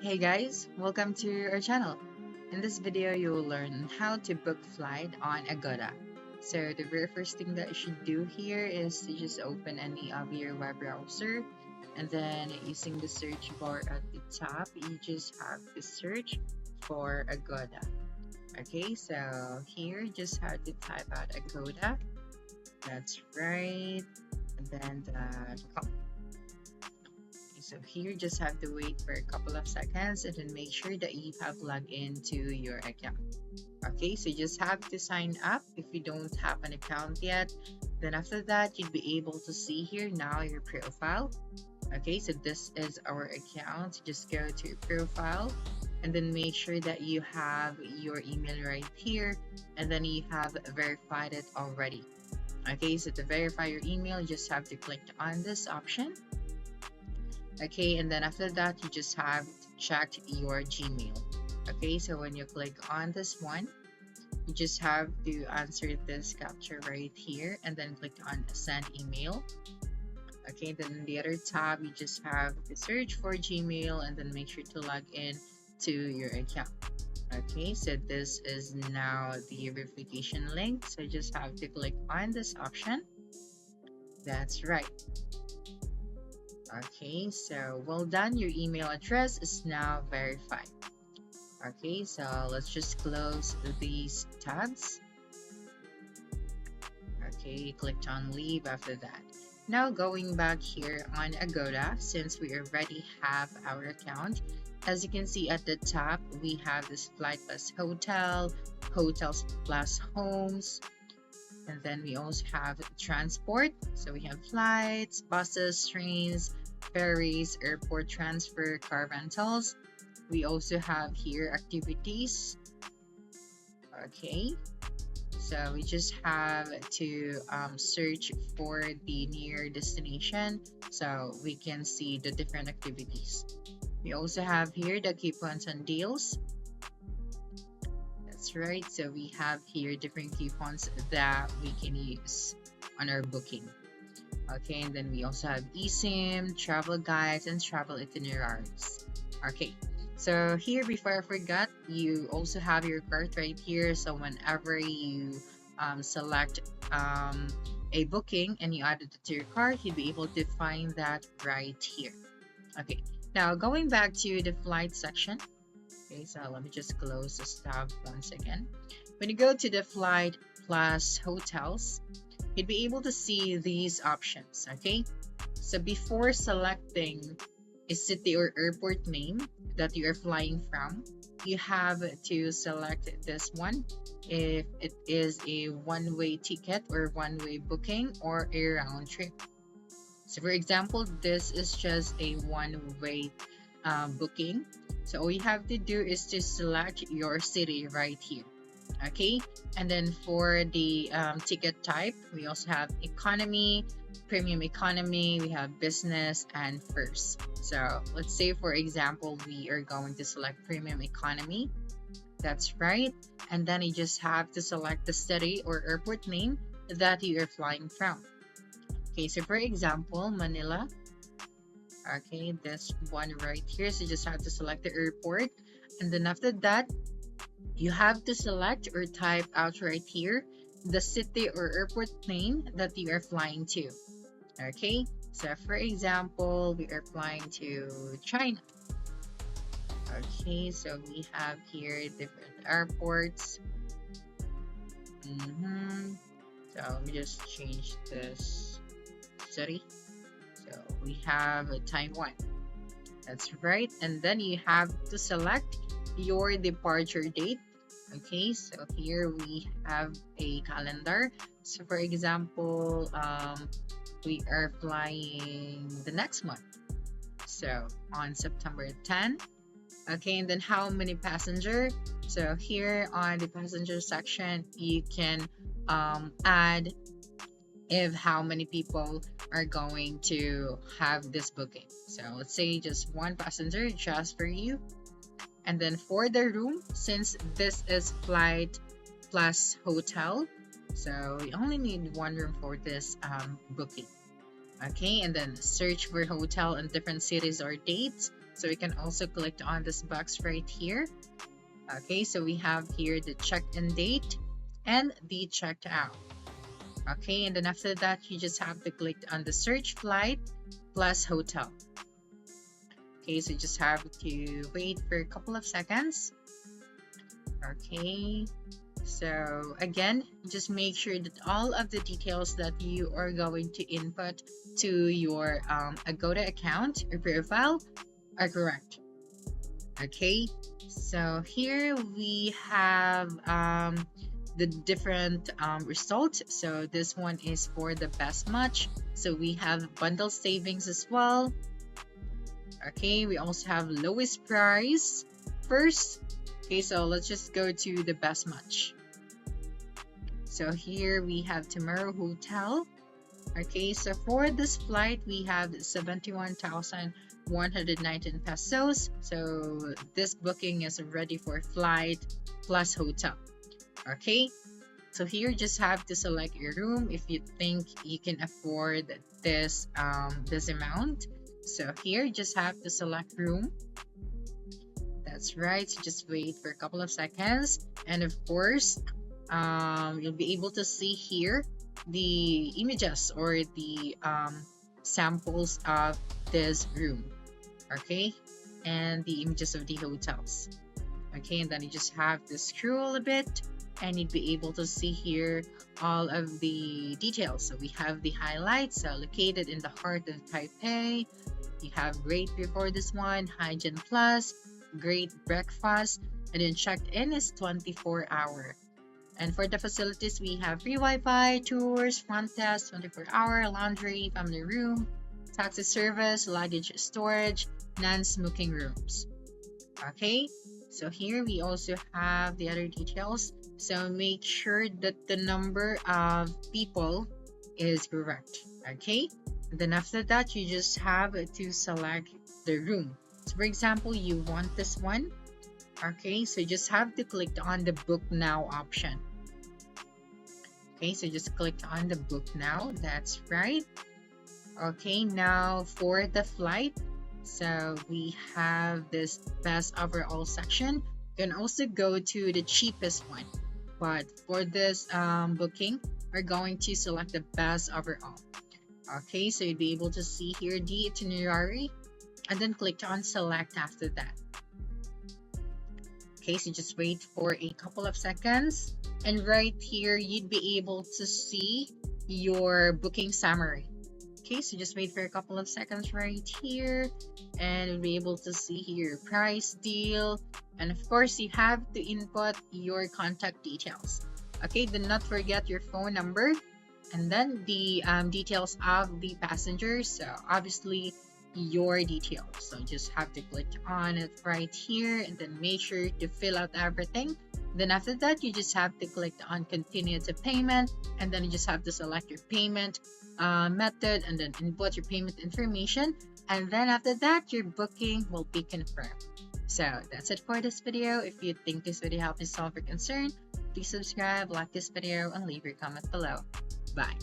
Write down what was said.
Hey guys, welcome to our channel. In this video, you will learn how to book flight on Agoda. So the very first thing that you should do here is to just open any of your web browser, and then using the search bar at the top, you just have to search for Agoda. Okay, so here you just have to type out Agoda. That's right, and then .com. So here you just have to wait for a couple of seconds and then make sure that you have logged into your account. Okay, so you just have to sign up if you don't have an account yet. Then after that, you'd be able to see here now your profile. Okay, so this is our account. Just go to your profile and then make sure that you have your email right here and then you have verified it already. Okay, so to verify your email, you just have to click on this option. Okay, and then after that, you just have to check your Gmail. Okay, so when you click on this one, you just have to answer this captcha right here and then click on send email. Okay, then in the other tab, you just have to search for Gmail and then make sure to log in to your account. Okay, so this is now the verification link, so you just have to click on this option. That's right. Okay, so well done, your email address is now verified. Okay, so let's just close these tabs. Okay, clicked on leave after that. Now going back here on Agoda, since we already have our account, as you can see at the top, we have this flight plus hotel, hotels plus homes, and then we also have transport. So we have flights, buses, trains, ferries, airport transfer, car rentals. We also have here activities. Okay, so we just have to search for the near destination so we can see the different activities. We also have here the coupons and deals. That's right, so we have here different coupons that we can use on our booking. Okay, and then we also have eSIM, travel guides, and travel itineraries. Okay, so here, before I forgot, you also have your cart right here. So whenever you select a booking and you add it to your cart, you'll be able to find that right here. Okay, now going back to the flight section. Okay, so let me just close this tab once again. When you go to the flight plus hotels, you'd be able to see these options. Okay, so before selecting a city or airport name that you are flying from, you have to select this one if it is a one-way ticket or one-way booking or a round trip. So for example, this is just a one-way booking. So all you have to do is to select your city right here. Okay, and then for the ticket type, we also have economy, premium economy, we have business, and first. So let's say, for example, we are going to select premium economy. That's right, and then you just have to select the city or airport name that you are flying from. Okay, so for example, Manila. Okay, this one right here, so you just have to select the airport, and then after that, you have to select or type out right here the city or airport name that you are flying to. Okay, so for example, we are flying to China. Okay, so we have here different airports. So let me just change this city. So we have Taiwan. That's right, and then you have to select your departure date. Okay, so here we have a calendar. So for example, we are flying the next month, so on September 10. Okay, and then how many passenger? So here on the passenger section, you can add if how many people are going to have this booking. So let's say just one passenger just for you. And then for the room, since this is flight plus hotel, so we only need one room for this booking. Okay, and then search for hotel in different cities or dates. So we can also click on this box right here. Okay, so we have here the check-in date and the checked out. Okay, and then after that, you just have to click on the search flight plus hotel. Okay, so you just have to wait for a couple of seconds. Okay, so again, just make sure that all of the details that you are going to input to your Agoda account or profile are correct. Okay, so here we have the different results. So this one is for the best match. So we have bundle savings as well. Okay, we also have lowest price first. Okay, so let's just go to the best match. So here we have tomorrow hotel. Okay, so for this flight we have 71,119 pesos. So this booking is ready for flight plus hotel. Okay, so here you just have to select your room if you think you can afford this this amount. So here you just have to select room. That's right, so just wait for a couple of seconds, and of course you'll be able to see here the images or the samples of this room. Okay, and the images of the hotels. Okay, and then you just have to scroll a bit and you'd be able to see here all of the details. So we have the highlights, so located in the heart of Taipei. You have great before this one, hygiene plus, great breakfast, and then checked in is 24-hour. And for the facilities, we have free Wi-Fi, tours, front desk, 24-hour, laundry, family room, taxi service, luggage storage, non-smoking rooms. Okay, so here we also have the other details. So make sure that the number of people is correct. Okay, and then after that, you just have to select the room. So for example, you want this one. Okay, so you just have to click on the book now option. Okay, so just click on the book now. That's right. Okay, now for the flight, so we have this best overall section. You can also go to the cheapest one, but for this booking, we're going to select the best overall. Okay, so you'll be able to see here the itinerary and then click on select after that. Okay, so just wait for a couple of seconds, and right here you'd be able to see your booking summary. Okay, so just wait for a couple of seconds right here, and you'll be able to see here price, deal, and of course you have to input your contact details. Okay, do not forget your phone number and then the details of the passengers. So obviously your details. So just have to click on it right here and then make sure to fill out everything. Then after that, you just have to click on continue to payment, and then you just have to select your payment method and then input your payment information. And then after that, your booking will be confirmed. So that's it for this video. If you think this video helped you solve your concern, please subscribe, like this video, and leave your comment below. Bye.